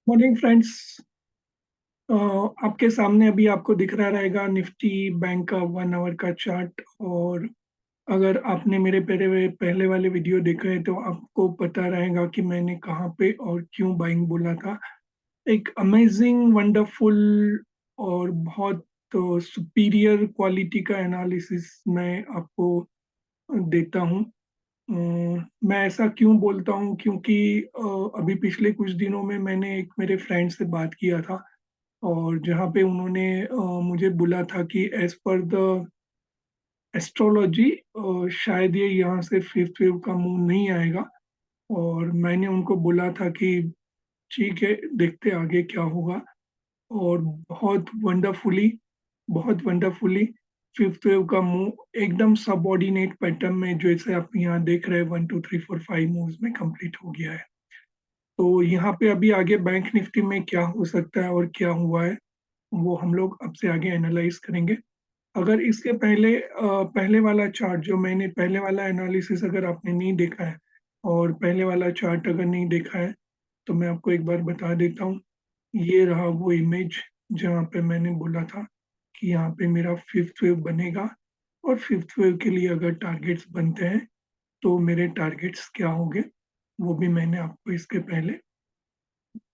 Morning friends. आपके सामने अभी आपको दिख रहा रहेगा निफ्टी बैंक का 1 आवर का चार्ट। और अगर आपने मेरे पहले पहले वाले वीडियो देखे हैं तो आपको पता रहेगा कि मैंने कहाँ पे और क्यों बाइंग बोला था। एक अमेजिंग वंडरफुल और बहुत सुपीरियर क्वालिटी का एनालिसिस मैं आपको देता हूँ। मैं ऐसा क्यों बोलता हूँ क्योंकि अभी पिछले कुछ दिनों में मैंने एक मेरे फ्रेंड से बात किया था और जहाँ पे उन्होंने मुझे बोला था कि एज पर द एस्ट्रोलॉजी शायद ये यहाँ से फिफ्थ वेव का मूव नहीं आएगा। और मैंने उनको बोला था कि ठीक है, देखते आगे क्या होगा। और बहुत वंडरफुली फिफ्थ वेव का मूव एकदम सबऑर्डिनेट पैटर्न में जैसे आप यहाँ देख रहे हैं 1 2 3 4 5 मूव्स में कंप्लीट हो गया है। तो यहाँ पे अभी आगे बैंक निफ्टी में क्या हो सकता है और क्या हुआ है वो हम लोग अब से आगे एनालाइज करेंगे। अगर इसके पहले वाला चार्ट जो मैंने पहले वाला एनालिसिस अगर आपने नहीं देखा है और पहले वाला चार्ट अगर नहीं देखा है तो मैं आपको एक बार बता देता हूँ। ये रहा वो इमेज जहाँ पे मैंने बोला था कि यहाँ पे मेरा फिफ्थ वेव बनेगा और फिफ्थ वेव के लिए अगर टारगेट्स बनते हैं तो मेरे टारगेट्स क्या होंगे वो भी मैंने आपको इसके पहले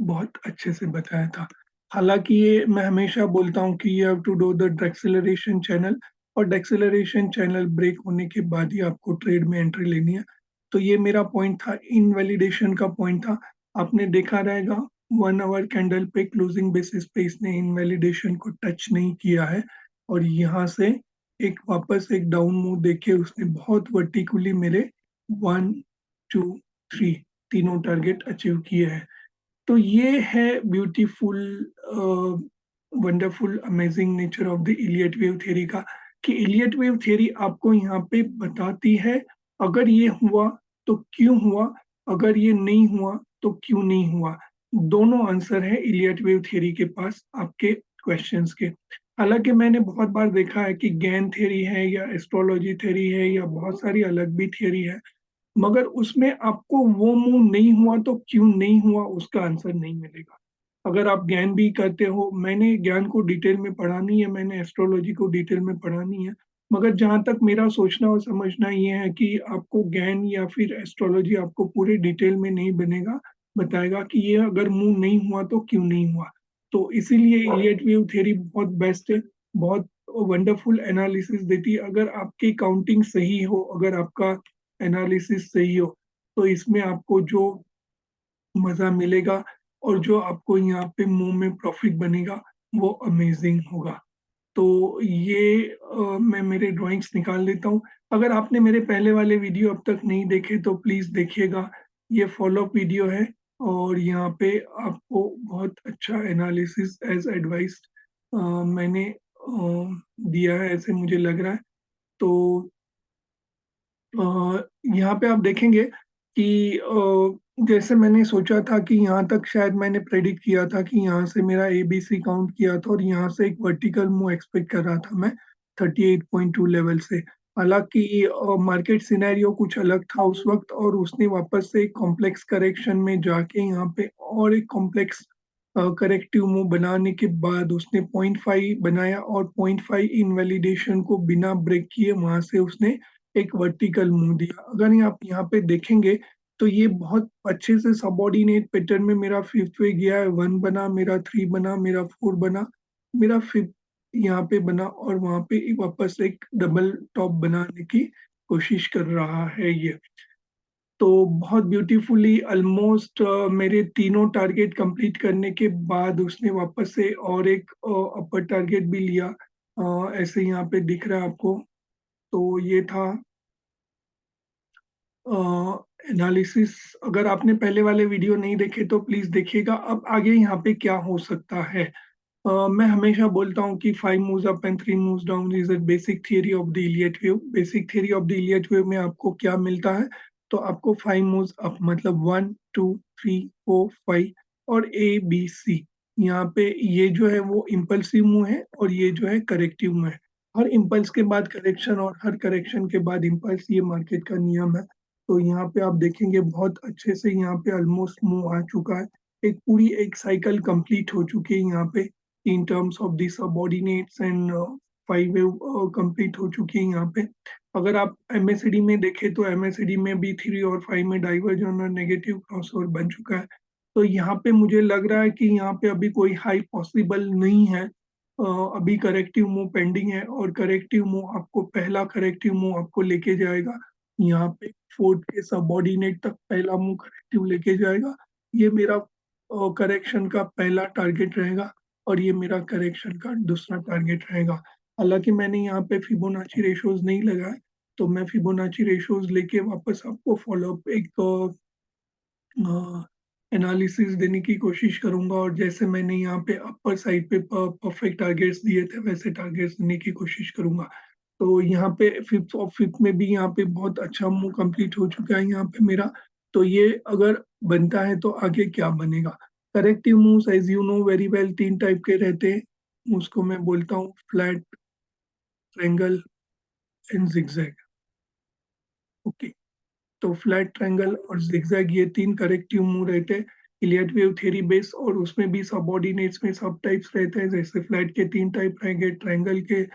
बहुत अच्छे से बताया था। हालांकि ये मैं हमेशा बोलता हूँ कि you have to do the deceleration channel और डेक्सेलरेशन चैनल ब्रेक होने के बाद ही आपको ट्रेड में एंट्री लेनी है। तो ये मेरा पॉइंट था, इनवैलिडेशन का पॉइंट था। आपने देखा रहेगा 1 आवर कैंडल पे क्लोजिंग बेसिस पे इसने इनवैलिडेशन को टच नहीं किया है और यहाँ से एक वापस एक डाउन मूव देके उसने बहुत वर्टिकली मेरे 1 2 3 तीनों टारगेट अचीव किए हैं। तो ये है beautiful wonderful amazing nature of the Elliot wave theory का, कि इलियट वेव थ्योरी आपको यहाँ पे बताती है अगर ये हुआ तो क्यों हुआ, अगर ये नहीं हुआ तो क्यों नहीं हुआ। दोनों आंसर है इलियट वेव थ्योरी के पास आपके क्वेश्चंस के। हालांकि मैंने बहुत बार देखा है कि गैन थ्योरी है या एस्ट्रोलॉजी थ्योरी है या बहुत सारी अलग भी थ्योरी है, मगर उसमें आपको वो मूव नहीं हुआ तो क्यों नहीं हुआ उसका आंसर नहीं मिलेगा। अगर आप ज्ञान भी करते हो, मैंने ज्ञान को डिटेल में पढ़ा नहीं है, मैंने एस्ट्रोलॉजी को डिटेल में पढ़ा नहीं है, मगर जहां तक मेरा सोचना और समझना ये है कि आपको ज्ञान या फिर एस्ट्रोलॉजी आपको पूरे डिटेल में नहीं बनेगा, बताएगा कि ये अगर मूव नहीं हुआ तो क्यों नहीं हुआ। तो इसीलिए इलियट वेव थ्योरी बहुत बेस्ट है, बहुत वंडरफुल एनालिसिस देती है। अगर आपकी काउंटिंग सही हो, अगर आपका एनालिसिस सही हो, तो इसमें आपको जो मजा मिलेगा और जो आपको यहाँ पे मुंह में प्रॉफिट बनेगा वो अमेजिंग होगा। तो ये मैं मेरे ड्राइंग्स निकाल लेता हूँ। अगर आपने मेरे पहले वाले वीडियो अब तक नहीं देखे तो प्लीज देखिएगा, ये फॉलोअप वीडियो है और यहाँ पे आपको बहुत अच्छा एनालिसिस एज एडवाइस मैंने दिया है ऐसे मुझे लग रहा है। तो यहाँ पे आप देखेंगे कि जैसे मैंने सोचा था कि यहाँ तक शायद मैंने प्रेडिक्ट किया था कि यहाँ से मेरा एबीसी काउंट किया था और यहाँ से एक वर्टिकल मूव एक्सपेक्ट कर रहा था मैं 38.2 लेवल से। हालांकि मार्केट सिनेरियो कुछ अलग था उस वक्त और उसने वापस से एक कॉम्प्लेक्स करेक्शन में जाके यहाँ पे और एक कॉम्प्लेक्स करेक्टिव मूव बनाने के बाद उसने 0.5 बनाया और 0.5 इनवैलिडेशन को बिना ब्रेक किए वहां से उसने एक वर्टिकल मूव दिया। अगर ये आप यहाँ पे देखेंगे तो ये बहुत अच्छे से सबऑर्डिनेट पैटर्न में मेरा फिफ्थ वे गया है, 1 बना, मेरा 3 बना, मेरा 4 बना, मेरा फिफ्थ यहाँ पे बना और वहां पे वापस एक डबल टॉप बनाने की कोशिश कर रहा है ये। तो बहुत ब्यूटीफुली ऑलमोस्ट मेरे तीनों टारगेट कंप्लीट करने के बाद उसने वापस से और एक अपर टारगेट भी लिया। ऐसे यहाँ पे दिख रहा है आपको। तो ये था एनालिसिस। अगर आपने पहले वाले वीडियो नहीं देखे तो प्लीज देखिएगा। अब आगे यहाँ पे क्या हो सकता है। मैं हमेशा बोलता हूँ कि 5 moves up and 3 moves down is a basic theory of the Elliot wave. Basic theory of the Elliot wave में आपको क्या मिलता है, तो आपको 5 मूव्स अप मतलब 1 2 3 4 5 और ए बी सी। यहाँ पे ये जो है वो इम्पल्सिव मूव है और ये जो है करेक्टिव मूव है। हर इम्पल्स के बाद करेक्शन और हर करेक्शन के बाद इम्पल्स, ये मार्केट का नियम है। तो यहाँ पे आप देखेंगे बहुत अच्छे से यहाँ पे ऑलमोस्ट मूव आ चुका है। एक साइकिल कंप्लीट हो चुकी है यहाँ पे in terms of the subordinates and 5 wave complete हो चुकी है यहाँ पे। अगर आप एमएससीडी में देखें तो एमएससीडी में भी 3 और 5 में डाइवर्जन और नेगेटिव क्रॉसओवर बन चुका है। तो यहाँ पे मुझे लग रहा है कि यहाँ पे अभी कोई हाई पॉसिबल नहीं है। अभी करेक्टिव मूव पेंडिंग है और करेक्टिव मूव आपको पहला करेक्टिव मूव आपको लेके जाएगा यहाँ पे फोर्थ के सबऑर्डिनेट तक पहला मूव करेक्टिव लेके जाएगा। ये मेरा करेक्शन का पहला टारगेट रहेगा और ये मेरा करेक्शन का दूसरा टारगेट रहेगा। हालांकि मैंने यहाँ पे फिबोनाची रेशोज नहीं लगाए, तो मैं फिबोनाची रेशोज लेके वापस आपको फॉलोअप एक एनालिसिस देने की कोशिश करूंगा और जैसे मैंने यहाँ पे अपर साइड पे परफेक्ट टारगेट्स दिए थे वैसे टारगेट्स देने की कोशिश करूंगा। तो यहाँ पे फिफ्थ में भी यहाँ पे बहुत अच्छा मूव कंप्लीट हो चुका है यहाँ पे मेरा। तो ये अगर बनता है तो आगे क्या बनेगा। Corrective moves as you know very well 3 type के रहते हैं, उसको मैं बोलता हूँ flat, triangle and zigzag. Okay, तो फ्लैट, ट्रायंगल और जिगजैग ये 3 करेक्टिव मूव रहते हैं इलियट वेव थ्योरी बेस, और उसमें भी सबऑर्डिनेट्स में सब टाइप्स रहते हैं। जैसे फ्लैट के 3 टाइप रहेंगे, ट्रायंगल के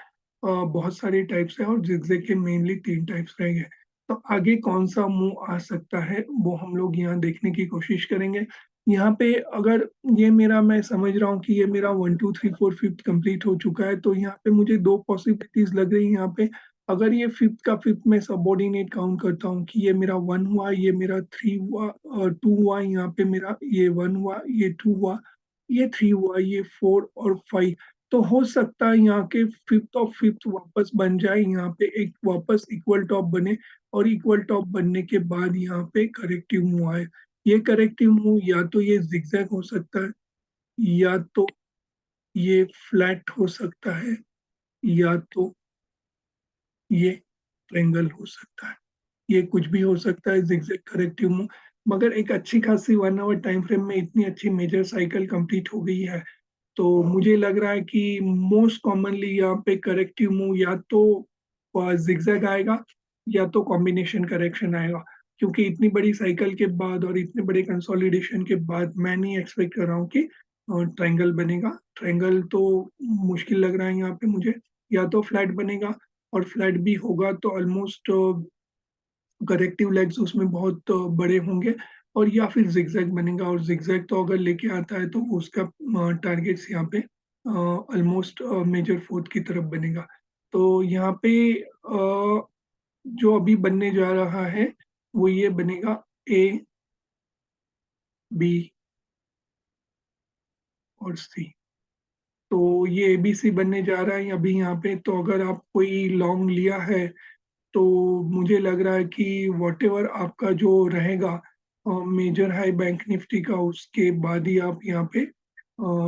बहुत सारे टाइप्स हैं और जिगजैग के मेनली 3 टाइप्स रहेंगे। तो आगे कौन सा मूव आ सकता है वो हम लोग यहाँ देखने की कोशिश करेंगे। यहाँ पे अगर ये मेरा, मैं समझ रहा हूँ कि ये मेरा 1 2 3 4 फिफ्थ कंप्लीट हो चुका है, तो यहाँ पे मुझे 2 पॉसिबिलिटीज लग रही है यहाँ पे। अगर ये फिफ्थ का फिफ्थ में सबऑर्डिनेट काउंट करता हूँ कि ये मेरा 1 हुआ, ये मेरा 3 हुआ और 2 हुआ, यहाँ पे मेरा ये 1 हुआ, ये 2 हुआ, ये 3 हुआ, ये 4 और 5। तो हो सकता है यहाँ के फिफ्थ ऑफ फिफ्थ वापस बन जाए, यहाँ पे एक वापस इक्वल टॉप बने और इक्वल टॉप बनने के बाद यहाँ पे करेक्टिव मूव आए। ये करेक्टिव मूव या तो ये जिगजैग हो सकता है, या तो ये फ्लैट हो सकता है, या तो ये ट्रायंगल हो सकता है। ये कुछ भी हो सकता है जिगजैग करेक्टिव मूव। मगर एक अच्छी खासी 1 आवर टाइम फ्रेम में इतनी अच्छी मेजर साइकिल कंप्लीट हो गई है, तो मुझे लग रहा है कि मोस्ट कॉमनली यहाँ पे करेक्टिव मूव या तो जिगजैग आएगा या तो कॉम्बिनेशन करेक्शन आएगा। क्योंकि इतनी बड़ी साइकिल के बाद और इतने बड़े कंसोलिडेशन के बाद मैं नहीं एक्सपेक्ट कर रहा हूँ कि ट्रायंगल बनेगा। ट्रायंगल तो मुश्किल लग रहा है यहाँ पे मुझे। या तो फ्लैट बनेगा, और फ्लैट भी होगा तो ऑलमोस्ट करेक्टिव लेग्स उसमें बहुत बड़े होंगे, और या फिर जिगजैग बनेगा। और जिगजैग तो अगर लेके आता है तो उसका टारगेट्स यहाँ पे ऑलमोस्ट मेजर फोर्थ की तरफ बनेगा। तो यहाँ पे जो अभी बनने जा रहा है वो ये बनेगा ए, बी और सी। तो ये एबीसी बनने जा रहा है अभी यहाँ पे। तो अगर आप कोई लॉन्ग लिया है तो मुझे लग रहा है कि वॉटेवर आपका जो रहेगा मेजर हाई बैंक निफ्टी का, उसके बाद ही आप यहाँ पे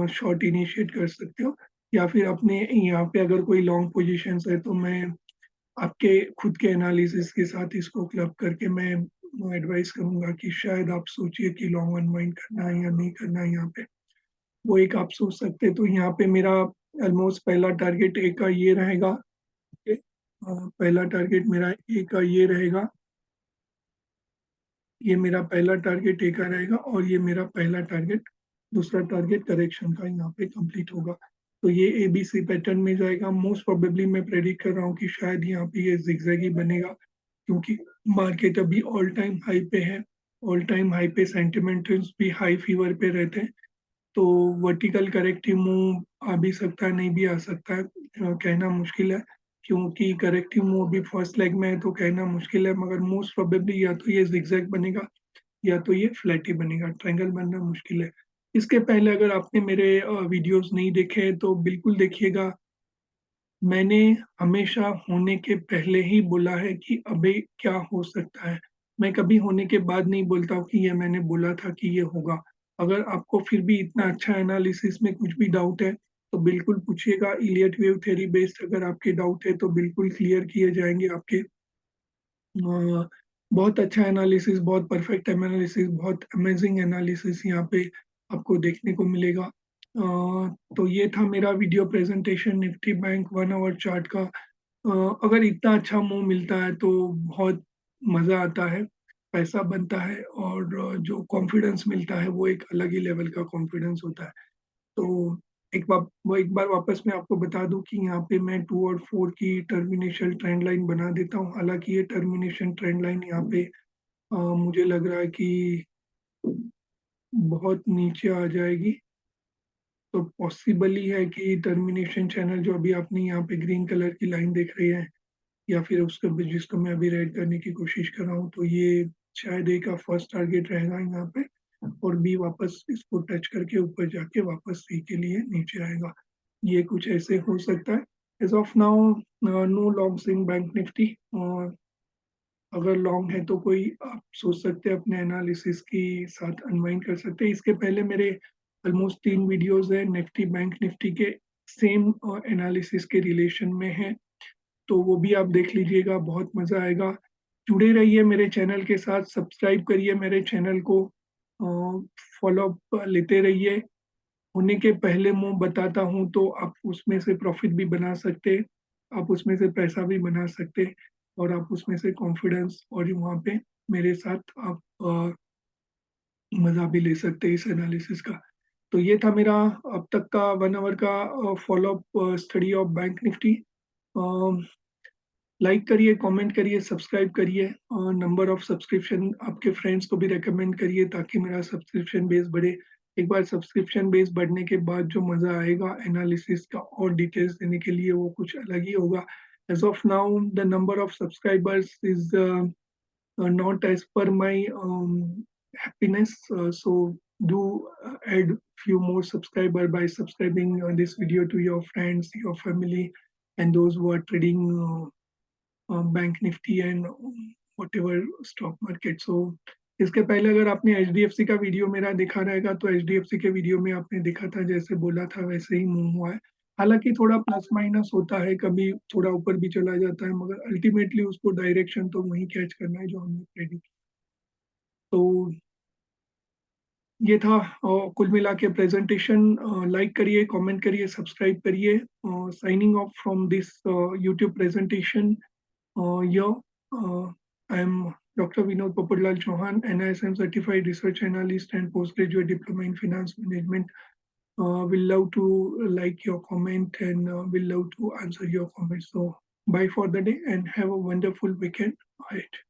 शॉर्ट इनिशिएट कर सकते हो। या फिर अपने यहाँ पे अगर कोई लॉन्ग पोजीशंस है तो मैं आपके खुद के एनालिसिस के साथ इसको क्लब करके मैं एडवाइस करूंगा कि शायद आप सोचिए कि लॉन्ग अनवाइंड करना है या नहीं करना है यहाँ पे। वो एक आप सोच सकते हैं। तो यहाँ पे मेरा ऑलमोस्ट पहला टारगेट ए का ये रहेगा। ओके, पहला टारगेट मेरा ए का ये रहेगा। ये मेरा पहला टारगेट ए का रहेगा और ये मेरा पहला टारगेट, दूसरा टारगेट करेक्शन का यहाँ पे कंप्लीट होगा। तो ये एबीसी पैटर्न में जाएगा। मोस्ट प्रोबेबली मैं प्रेडिक्ट कर रहा हूँ कि शायद यहाँ पे ये जिगजैग ही बनेगा, क्योंकि मार्केट अभी ऑल टाइम हाई पे है। ऑल टाइम हाई पे सेंटिमेंट्स भी हाई फीवर पे रहते हैं। तो वर्टिकल करेक्टिव मूव आ भी सकता है, नहीं भी आ सकता है, कहना मुश्किल है। क्योंकि करेक्टिव मूव अभी फर्स्ट लेग में है तो कहना मुश्किल है। मगर मोस्ट प्रोबेबली या तो ये जिगजैग बनेगा या तो ये फ्लैट ही बनेगा। ट्रायंगल बनना मुश्किल है। इसके पहले अगर आपने मेरे वीडियोस नहीं देखे हैं तो बिल्कुल देखिएगा। मैंने हमेशा होने के पहले ही बोला है कि अबे क्या हो सकता है। मैं कभी होने के बाद नहीं बोलता हूँ कि ये मैंने बोला था कि ये होगा। अगर आपको फिर भी इतना अच्छा एनालिसिस में कुछ भी डाउट है तो बिल्कुल पूछिएगा। इलियट वेव थ्योरी बेस्ड अगर आपके डाउट है तो बिल्कुल क्लियर किए जाएंगे आपके। बहुत अच्छा एनालिसिस, बहुत परफेक्ट एनालिसिस, बहुत अमेजिंग एनालिसिस यहाँ पे आपको देखने को मिलेगा। तो ये था मेरा video presentation Nifty bank 1 our chart का। अगर इतना अच्छा मूव मिलता है तो बहुत मज़ा आता है। पैसा बनता है और जो कॉन्फिडेंस मिलता है वो एक अलग ही लेवल का कॉन्फिडेंस होता है। तो एक बार वापस मैं आपको बता दूँ कि यहाँ पे मैं 2 और 4 की टर्मिनेशन ट्रेंड लाइन बना देता हूँ। हालाँकि ये टर्मिनेशन ट्रेंड लाइन यहाँ पे मुझे लग रहा है कि बहुत नीचे आ जाएगी। तो पॉसिबल ही है कि टर्मिनेशन चैनल जो अभी आपने यहाँ पे ग्रीन कलर की लाइन देख रही है या फिर उसको भी जिसको मैं अभी रेड करने की कोशिश कर रहा हूँ, तो ये शायद ए का फर्स्ट टारगेट रहेगा यहाँ पे और बी वापस इसको टच करके ऊपर जाके वापस सी के लिए नीचे आएगा। ये कुछ ऐसे हो सकता है। As of now no longs in Bank Nifty और अगर लॉन्ग है तो कोई आप सोच सकते हैं अपने एनालिसिस के साथ अनवाइंड कर सकते हैं। इसके पहले मेरे ऑलमोस्ट 3 वीडियोज़ हैं निफ्टी बैंक निफ्टी के सेम एनालिसिस के रिलेशन में हैं। तो वो भी आप देख लीजिएगा, बहुत मज़ा आएगा। जुड़े रहिए मेरे चैनल के साथ, सब्सक्राइब करिए मेरे चैनल को फॉलो अप लेते रहिए। होने के पहले मैं बताता हूँ तो आप उसमें से प्रॉफ़िट भी बना सकते, आप उसमें से पैसा भी बना सकते और आप उसमें से कॉन्फिडेंस और वहाँ पे मेरे साथ आप मज़ा भी ले सकते हैं इस एनालिसिस का। तो ये था मेरा अब तक का 1 आवर का follow up study of bank Nifty. A like करिए, कमेंट करिए, सब्सक्राइब करिए और नंबर ऑफ सब्सक्रिप्शन आपके फ्रेंड्स को भी रिकमेंड करिए ताकि मेरा सब्सक्रिप्शन बेस बढ़े। एक बार सब्सक्रिप्शन बेस बढ़ने के बाद जो मज़ा आएगा एनालिसिस का और डिटेल्स देने के लिए वो कुछ अलग ही होगा। As of now the number of subscribers is not as per my happiness. So do add few more subscriber by subscribing this video to your friends, your family, and those who are trading bank Nifty and whatever stock market. So इसके पहले अगर आपने HDFC का video मेरा देखा रहेगा तो HDFC के वीडियो में आपने देखा था जैसे बोला था वैसे ही मूव हुआ है। हालांकि थोड़ा प्लस माइनस होता है, कभी थोड़ा ऊपर भी चला जाता है, मगर अल्टीमेटली उसको डायरेक्शन तो वही कैच करना है जो हमने प्रेडिक्ट। तो ये था कुल मिला के प्रेजेंटेशन। लाइक करिए, कमेंट करिए, सब्सक्राइब करिए। Signing off from this YouTube presentation. Yeah, I am Dr. Vinod Popadlal Chauhan, NISM certified research analyst and postgraduate diploma in finance management. Will love to like your comment and will love to answer your comments. So bye for the day and have a wonderful weekend ahead.